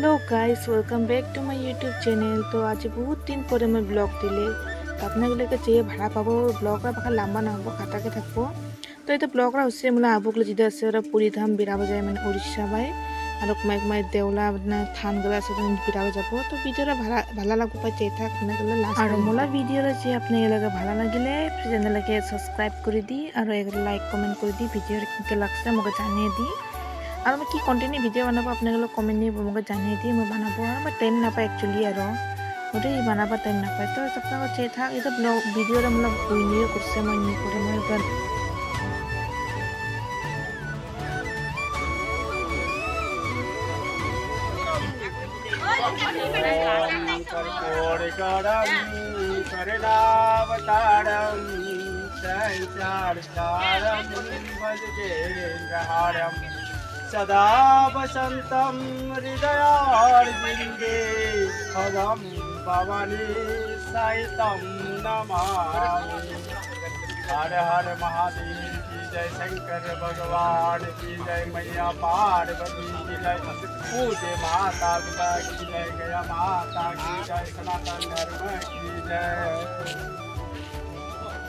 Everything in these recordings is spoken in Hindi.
Hello guys, welcome back to my YouTube channel. तो आज बहुत दिन पर मैं ब्लॉग दिले अपना गले चाहिए भाड़ा पाब ब्लॉग बाखा लामा ना हम खाता के थको। तो ये ब्लॉग से मोला आबुक जिदा से पुरी धाम बिरा बजाय मैंने उड़ीसा बाय और कुमाय कुमाय देवला थान गला से बिरा बजाब। तो भिडिओ भाला लगो पाए चाहिए था लास्ट और मोला भिडिओ जे अपने लगे भाला लगिले चैनल के सब्सक्राइब कर दी और एक लाइक कमेंट कर दी भिडिओ के लगसे मुझे जानिए दी और मैं कि कंटेंट भिडिओ बनाब अपने कमेंट नहीं मुझे जानिए दी मैं बनाब और मैं टाइम ना पाए एक्चुअली और मुझे बनाब टाइम ना पाए। तो सबका चाहिए था ये ब्लॉग भिडिओ मतलब बुनियो करसे मैं नहीं करे मैं सदा वसंतम हृदयार्जुन्दे पदम भवानी साहितम नमामि। हर हर महादेव की जय, शंकर भगवान की जय, मैया पार्वती की जय, पूज्य माता पिता की जय, गया माता की जय, सनातन धर्म की जय।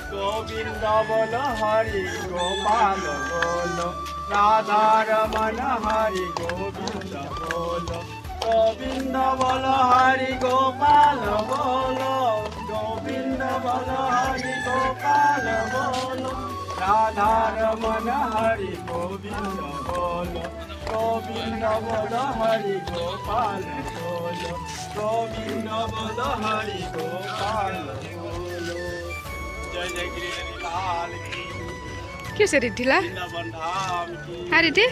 गोविंद बोलो हरि गोपाल बोलो, राधा रमन हरि गोविंद बोलो, गोविंद बोलो हरि गोपाल बोलो, गोविंद बोलो हरि गोपाल बोलो, राधा रमन हरि गोविंद बोलो, गोविंद बोलो हरि गोपाल बोलो, गोविंद बोलो हरि गोपाल बोलो। जय जय गिरिलाल की। क्यों से रिधिला? हाँ रिधि?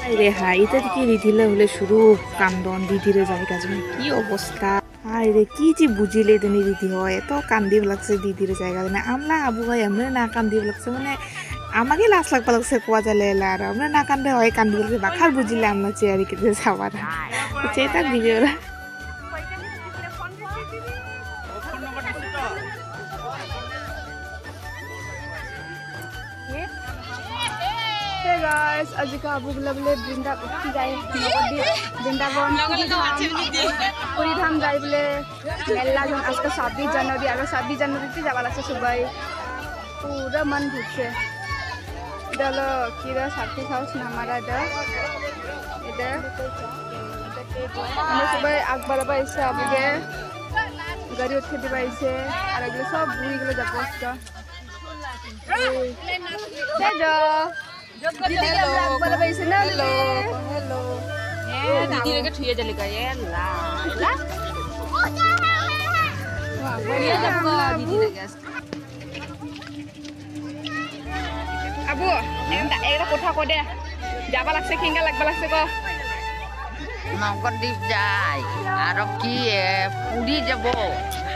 अरे हाँ इधर की रिधिला होले शुरू कांदन दीदी जाए काज में की अवस्था। हाँ रे की जी बुझिले देनी रिधि হয় तो कांदी लगसे दीदी जाएगा ना आमला आबू भाई हमने ना कांदी लगसे माने আমাকে লাস লাগবা লাগছে কোয়া জালে আর আমরা না কান্দে হয় কান্দি লাগছে বাখার বুঝিলে আমরা চেয়ারি কেটে যাবার চেতা দিবে ওরা। Hey guys, आज का आबू बोले वृंदावन जाए वृंदावन पूरी धाम जाए बोले मेला जो आज का 26 जनवरी और 26 जनवरी जावा लागছে সবাই पूरा मन घुरছে इधर किरा साथी हाउस नामारा इधर আমরা সবাই আগবাড়া পাইছে আবুকে গাড়ি উঠে দিবা আইছে আর এগুলো সব বুড়িগুলো যাব আজকে দাদা दीदी के बड़ा भाई से ना हेलो हेलो ये दीदी लेके ठुए चलेगा ये ला ला वाह बढ़िया जब दीदी लगे अबू एक कोठा को दे जाबा लागसे किंगा लागबा लागसे को नगरदीप जाय आरो की पुरी जाबो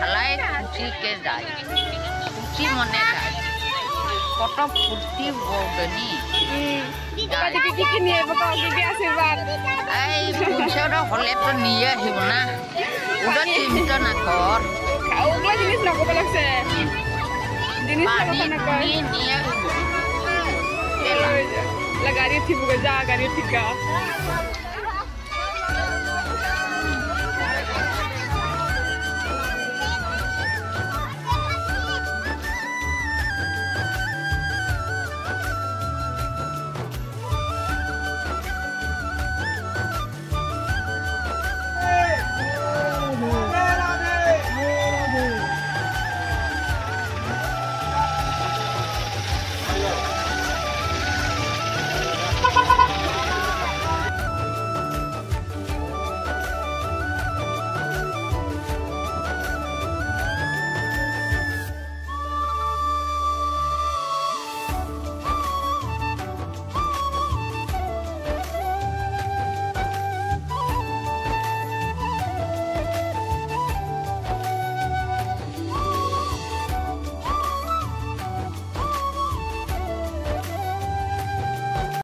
हालाय खुशी के जाय खुशी मने जाय কত ফুর্তি বউডনি কি নিয়ে বকা কি আশীর্বাদ এই পয়সাটা হলে তো নিয়ে আহিব না ওটা চিন্তা না কর ওগুলা জিনিস না কব লাগছে জিনিস না কর নিয়ে লা গাড়ি ঠিক যা গাড়ি ঠিক